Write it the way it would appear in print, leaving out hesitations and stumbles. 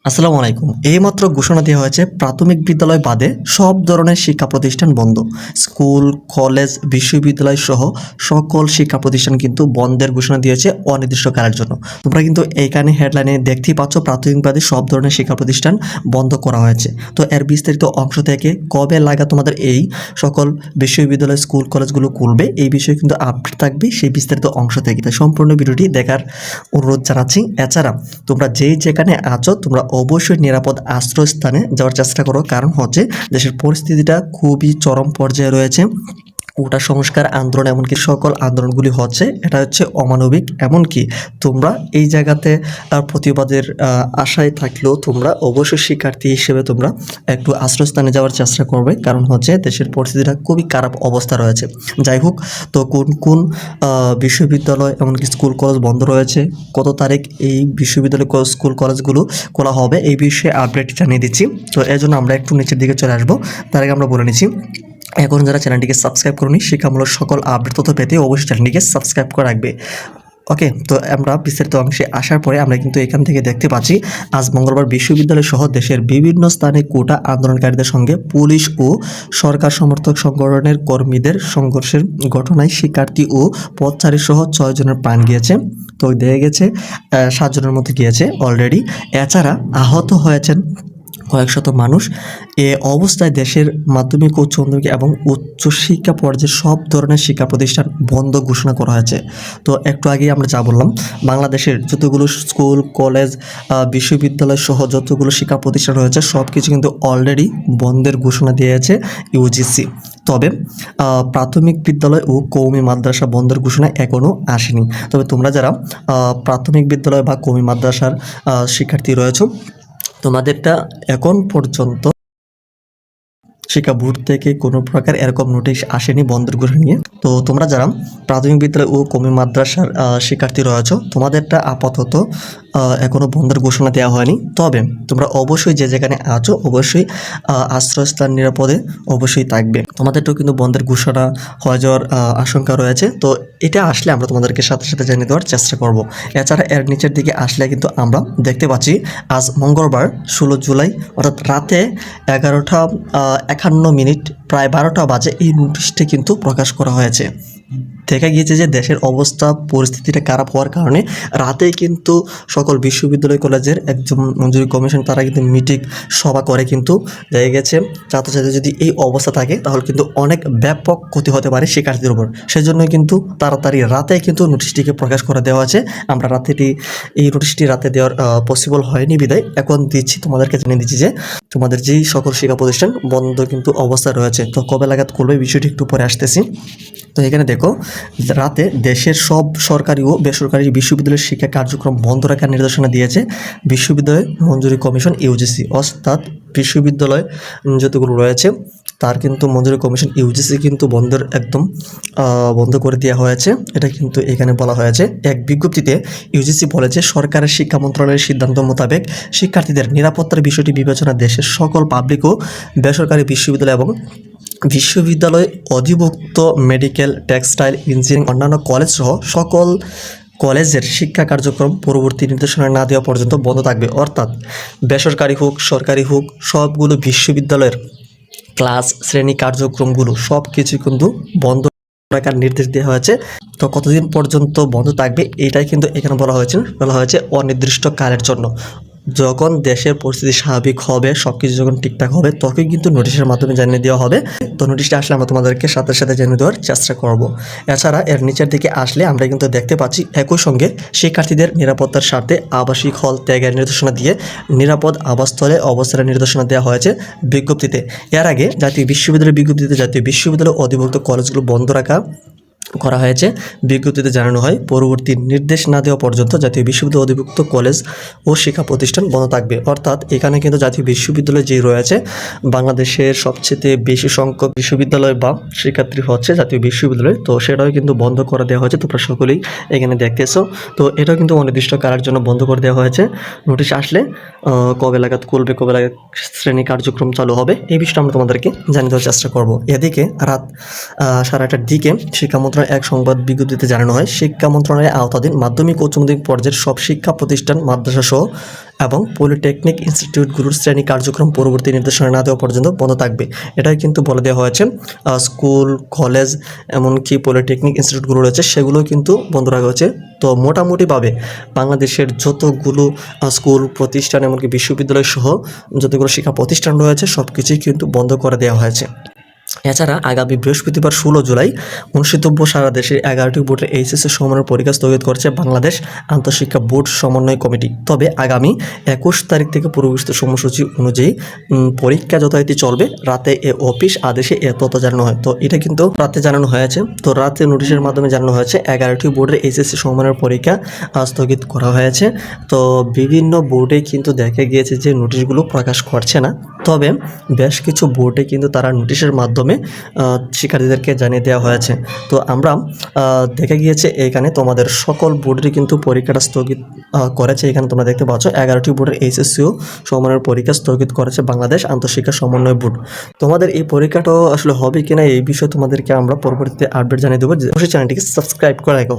আসসালামু আলাইকুম। এইমাত্র ঘোষণা দেওয়া হয়েছে প্রাথমিক বিদ্যালয় বাদে সব ধরনের শিক্ষা প্রতিষ্ঠান বন্ধ। স্কুল, কলেজ, বিশ্ববিদ্যালয় সহ সকল শিক্ষা প্রতিষ্ঠান কিন্তু বন্ধের ঘোষণা দিয়েছে অনির্দিষ্টকালের জন্য। তোমরা কিন্তু এইখানে হেডলাইনে দেখতেই পাচ্ছ প্রাথমিক বাদে সব ধরনের শিক্ষা প্রতিষ্ঠান বন্ধ করা হয়েছে। তো এর বিস্তারিত অংশ থেকে কবে লাগা তোমাদের এই সকল বিশ্ববিদ্যালয়, স্কুল, কলেজগুলো খুলবে এই বিষয়ে কিন্তু আপডেট থাকবে সেই বিস্তারিত অংশ থেকে। তাই সম্পূর্ণ ভিডিওটি দেখার অনুরোধ জানাচ্ছি। এছাড়া তোমরা যেখানে আছো তোমরা অবশ্যই নিরাপদ আশ্রয়স্থানে যাওয়ার চেষ্টা করো, কারণ হচ্ছে দেশের পরিস্থিতিটা খুবই চরম পর্যায়ে রয়েছে। কোটা সংস্কার আন্দোলন এমনকি সকল আন্দোলনগুলি হচ্ছে, এটা হচ্ছে অমানবিক। এমনকি তোমরা এই জায়গাতে প্রতিবাদের আশায় থাকলেও তোমরা অবশ্যই শিক্ষার্থী হিসেবে তোমরা একটু আশ্রয়স্থানে যাওয়ার চেষ্টা করবে, কারণ হচ্ছে দেশের পরিস্থিতিটা খুবই খারাপ অবস্থা রয়েছে। যাই হোক, তো কোন কোন বিশ্ববিদ্যালয় এমনকি স্কুল কলেজ বন্ধ রয়েছে, কত তারিখ এই বিশ্ববিদ্যালয় স্কুল কলেজগুলো খোলা হবে এই বিষয়ে আপডেট জানিয়ে দিচ্ছি। তো এই জন্য আমরা একটু নিচের দিকে চলে আসবো। তার আগে আমরা বলে নিচ্ছি, এখন যারা চ্যানেলটিকে সাবস্ক্রাইব করুনি শিক্ষামূলক সকল আপডেট তথ্য পেতে অবশ্যই চ্যানেলটিকে সাবস্ক্রাইব করে রাখবে। ওকে, তো আমরা বিস্তারিত অংশে আসার পরে আমরা কিন্তু এখান থেকে দেখতে পাচ্ছি আজ মঙ্গলবার বিশ্ববিদ্যালয় সহ দেশের বিভিন্ন স্থানে কোটা আন্দোলনকারীদের সঙ্গে পুলিশ ও সরকার সমর্থক সংগঠনের কর্মীদের সংঘর্ষের ঘটনায় শিক্ষার্থী ও পথচারী সহ 6 জনের প্রাণ গিয়েছে। তো দেখা গেছে 7 জনের মধ্যে গিয়েছে অলরেডি। এছাড়া আহত হয়েছেন কয়েকশত মানুষ। এ অবস্থায় দেশের মাধ্যমিক ও উচ্চ মাধ্যমিক এবং উচ্চশিক্ষা পর্যায়ে সব ধরনের শিক্ষা প্রতিষ্ঠান বন্ধ ঘোষণা করা হয়েছে। তো একটু আগেই আমরা যা বললাম, বাংলাদেশের যতগুলো স্কুল, কলেজ, বিশ্ববিদ্যালয় সহ যতগুলো শিক্ষা প্রতিষ্ঠান রয়েছে সব কিছু কিন্তু অলরেডি বন্ধের ঘোষণা দিয়েছে ইউজিসি। তবে প্রাথমিক বিদ্যালয় ও কওমি মাদ্রাসা বন্ধের ঘোষণা এখনও আসেনি। তবে তোমরা যারা প্রাথমিক বিদ্যালয় বা কওমি মাদ্রাসার শিক্ষার্থী রয়েছে, তোমাদেরটা এখন পর্যন্ত শিক্ষা বোর্ড থেকে কোনো প্রকার এরকম নোটিশ আসেনি বন্ধের ঘোষণা নিয়ে। তো তোমরা যারা প্রাথমিক বিদ্যালয় ও কওমি মাদ্রাসার শিক্ষার্থী রয়েছ, তোমাদেরটা আপাতত এখনও বন্ধের ঘোষণা দেওয়া হয়নি। তবে তোমরা অবশ্যই যেখানে আছো অবশ্যই আশ্রয়স্থান নিরাপদে অবশ্যই থাকবে। তোমাদেরটাও কিন্তু বন্ধের ঘোষণা হয়ে যাওয়ার আশঙ্কা রয়েছে। তো এটা আসলে আমরা তোমাদেরকে সাথে সাথে জানিয়ে দেওয়ার চেষ্টা করব। এছাড়া এর নিচের দিকে আসলে কিন্তু আমরা দেখতে পাচ্ছি আজ মঙ্গলবার 16 জুলাই অর্থাৎ রাতে 11:51 প্রায় 12টা বাজে এই নোটিশটি কিন্তু প্রকাশ করা হয়েছে। দেখা গিয়েছে যে দেশের অবস্থা পরিস্থিতিটা খারাপ হওয়ার কারণে রাতেই কিন্তু সকল বিশ্ববিদ্যালয় কলেজের একজন মঞ্জুরি কমিশন তারা কিন্তু মিটিং সভা করে। কিন্তু দেখা গেছে ছাত্রছাত্রী যদি এই অবস্থা থাকে তাহলে কিন্তু অনেক ব্যাপক ক্ষতি হতে পারে শিক্ষার্থীদের উপর। সেজন্যই কিন্তু তাড়াতাড়ি রাতে কিন্তু নোটিশটিকে প্রকাশ করে দেওয়া আছে। আমরা এই নোটিশটি রাতে দেওয়ার পসিবল হয়নি বিদায় এখন দিচ্ছি, তোমাদেরকে জানিয়ে দিচ্ছি যে তোমাদের যেই সকল শিক্ষা প্রতিষ্ঠান বন্ধ কিন্তু অবস্থা রয়েছে। তো কবে লাগাত করবে বিষয়টি একটু পরে আসতেছি। তো এখানে দেখো, রাতে দেশের সব সরকারি ও বেসরকারি বিশ্ববিদ্যালয়ের শিক্ষা কার্যক্রম বন্ধ রাখার নির্দেশনা দিয়েছে বিশ্ববিদ্যালয় মঞ্জুরি কমিশন ইউজিসি। অর্থাৎ বিশ্ববিদ্যালয় যতগুলো রয়েছে তার কিন্তু মঞ্জুরি কমিশন ইউজিসি কিন্তু বন্ধ করে দেওয়া হয়েছে। এটা কিন্তু এখানে বলা হয়েছে এক বিজ্ঞপ্তিতে। ইউজিসি বলেছে সরকারের শিক্ষা মন্ত্রণালয়ের সিদ্ধান্ত মোতাবেক শিক্ষার্থীদের নিরাপত্তার বিষয়টি বিবেচনা দেশের সকল পাবলিক ও বেসরকারি বিশ্ববিদ্যালয় এবং বিশ্ববিদ্যালয় অধিভুক্ত মেডিকেল, টেক্সটাইল, ইঞ্জিনিয়ারিং, অন্যান্য কলেজ সহ সকল কলেজের শিক্ষা কার্যক্রম পরবর্তী নির্দেশনা না দেওয়া পর্যন্ত বন্ধ থাকবে। অর্থাৎ বেসরকারি হোক সরকারি হোক সবগুলো বিশ্ববিদ্যালয়ের ক্লাস, শ্রেণী কার্যক্রমগুলো সব কিছু কিন্তু বন্ধ রাখার নির্দেশ দেওয়া হয়েছে। তো কতদিন পর্যন্ত বন্ধ থাকবে এটাই কিন্তু এখানে বলা হয়েছে অনির্দিষ্টকালের জন্য। যখন দেশের পরিস্থিতি স্বাভাবিক হবে, সব কিছু যখন ঠিকঠাক হবে তখনই কিন্তু নোটিশের মাধ্যমে জানিয়ে দেওয়া হবে। তো নোটিশটা আসলে আমরা তোমাদেরকে সাথে সাথে জানিয়ে দেওয়ার চেষ্টা করব। এছাড়া এর নিচের দিকে আসলে আমরা কিন্তু দেখতে পাচ্ছি একই সঙ্গে শিক্ষার্থীদের নিরাপত্তার স্বার্থে আবাসিক হল ত্যাগের নির্দেশনা দিয়ে নিরাপদ আবাসস্থলে অবস্থানের নির্দেশনা দেওয়া হয়েছে বিজ্ঞপ্তিতে। এর আগে জাতীয় বিশ্ববিদ্যালয় অধিভুক্ত কলেজগুলো বন্ধ করা হয়েছে। বিজ্ঞপ্তিতে জানানো হয় পরবর্তী নির্দেশ না দেওয়া পর্যন্ত জাতীয় বিশ্ববিদ্যালয় অধিভুক্ত কলেজ ও শিক্ষা প্রতিষ্ঠান বন্ধ থাকবে। অর্থাৎ এখানে কিন্তু জাতীয় বিশ্ববিদ্যালয় যেই রয়েছে, বাংলাদেশের সবচেয়ে বেশি সংখ্যক বিশ্ববিদ্যালয় বা শিক্ষার্থী হচ্ছে জাতীয় বিশ্ববিদ্যালয়, তো সেটাও কিন্তু বন্ধ করে দেওয়া হয়েছে। তোমরা সকলেই এখানে দেখতেছো। তো এটাও কিন্তু অনির্দিষ্টকালের জন্য বন্ধ করে দেওয়া হয়েছে। নোটিশ আসলে কবে লাগাত খুলবে, কবে লাগাত শ্রেণী কার্যক্রম চালু হবে এই বিষয়টা আমরা তোমাদেরকে জানিয়ে দেওয়ার চেষ্টা করব। এদিকে রাত 8:30টার দিকে শিক্ষা এক সংবাদ বিজ্ঞপ্তিতে জানানো হয় শিক্ষা মন্ত্রণালয়ের আওতাধীন মাধ্যমিক ও উচ্চ মাধ্যমিক পর্যায়ের সব শিক্ষা প্রতিষ্ঠান, মাদ্রাসা সহ এবং পলিটেকনিক ইনস্টিটিউটগুলোর শ্রেণী কার্যক্রম পরবর্তী নির্দেশনা না দেওয়া পর্যন্ত বন্ধ থাকবে। এটাই কিন্তু বলে দেওয়া হয়েছে। স্কুল, কলেজ, এমনকি পলিটেকনিক ইনস্টিটিউটগুলো রয়েছে সেগুলো কিন্তু বন্ধ রাখা হয়েছে। তো মোটামুটিভাবে বাংলাদেশের যতগুলো স্কুল, প্রতিষ্ঠান, এমনকি বিশ্ববিদ্যালয় সহ যতগুলো শিক্ষা প্রতিষ্ঠান রয়েছে সব কিছুই কিন্তু বন্ধ করে দেওয়া হয়েছে। এছাড়া আগামী বৃহস্পতিবার 16 জুলাই অনুষ্ঠিতব্য সারা দেশের 11টি বোর্ডের এইচএসসি সমন্বয় পরীক্ষা স্থগিত করেছে বাংলাদেশ আন্তঃশিক্ষা বোর্ড সমন্বয় কমিটি। তবে আগামী 21 তারিখ থেকে পূর্বঘোষিত সময়সূচি অনুযায়ী পরীক্ষা যথারীতি চলবে। রাতে অফিস আদেশে তথ্য জানানো হয়। তো এটা কিন্তু রাতে জানানো হয়েছে। তো রাতে নোটিশের মাধ্যমে জানানো হয়েছে 11টি বোর্ডের এইচএসসি সমন্বয়ের পরীক্ষা স্থগিত করা হয়েছে। তো বিভিন্ন বোর্ডে কিন্তু দেখা গিয়েছে যে নোটিশগুলো প্রকাশ করছে না, তবে বেশ কিছু বোর্ডে কিন্তু তারা নোটিশের মাধ্যমে শিক্ষার্থীদেরকে জানিয়ে দেওয়া হয়েছে। তো আমরা দেখা গিয়েছে এখানে তোমাদের সকল বোর্ডেরই কিন্তু পরীক্ষাটা স্থগিত করেছে। এখানে তোমরা দেখতে পাচ্ছ 11টি বোর্ডের এইচএসসিও সমন্বয়ের পরীক্ষা স্থগিত করেছে বাংলাদেশ আন্তঃশিক্ষা সমন্বয় বোর্ড। তোমাদের এই পরীক্ষাটাও আসলে হবে কিনা এই বিষয়ে তোমাদেরকে আমরা পরবর্তীতে আপডেট জানিয়ে দেবো। অবশ্যই চ্যানেলটিকে সাবস্ক্রাইব করে রাখো।